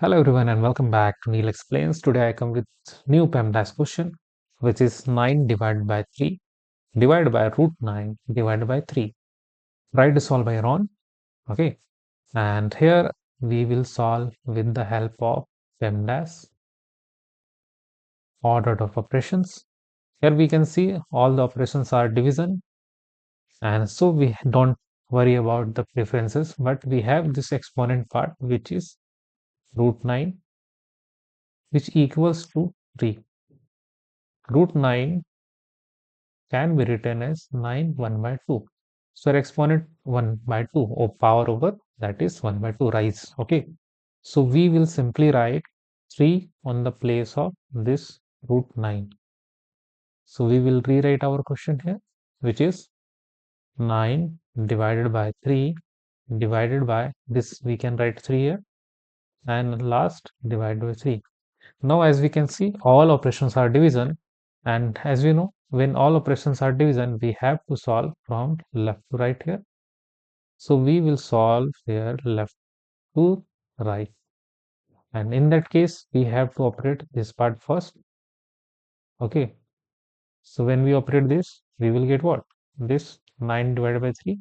Hello everyone and welcome back to Neil Explains. Today I come with new PEMDAS question, which is 9 divided by 3 divided by root 9 divided by 3. Try to solve by Ron. Okay. And here we will solve with the help of PEMDAS order of operations. Here we can see all the operations are division, and so we don't worry about the preferences, but we have this exponent part which is root 9, which equals to 3. Root 9 can be written as 9 1 by 2. So exponent 1 by 2 or power over that is 1 by 2 rise. Okay. So we will simply write 3 on the place of this root 9. So we will rewrite our question here, which is 9 divided by 3 divided by this. We can write 3 here and last divided by 3. Now, as we can see, all operations are division, and as we know, when all operations are division, we have to solve from left to right here. So we will solve here left to right, and in that case, we have to operate this part first. Okay, so when we operate this, we will get what? This 9 divided by 3,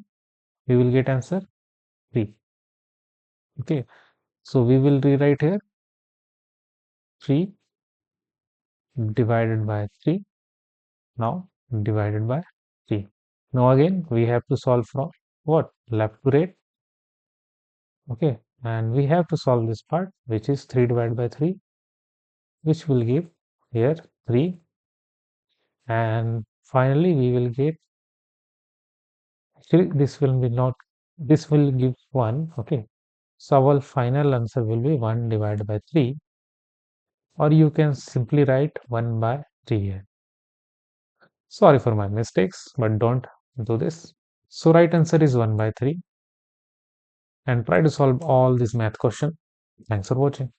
we will get answer 3. Okay, so we will rewrite here 3 divided by 3, now divided by 3. Now again we have to solve from what? Left to right. Okay, and we have to solve this part, which is 3 divided by 3, which will give here 3, and finally we will get, actually this will be not, this will give 1. Okay, so our final answer will be 1 divided by 3, or you can simply write 1 by 3 here. Sorry for my mistakes, but don't do this. So right answer is 1 by 3, and try to solve all this math question. Thanks for watching.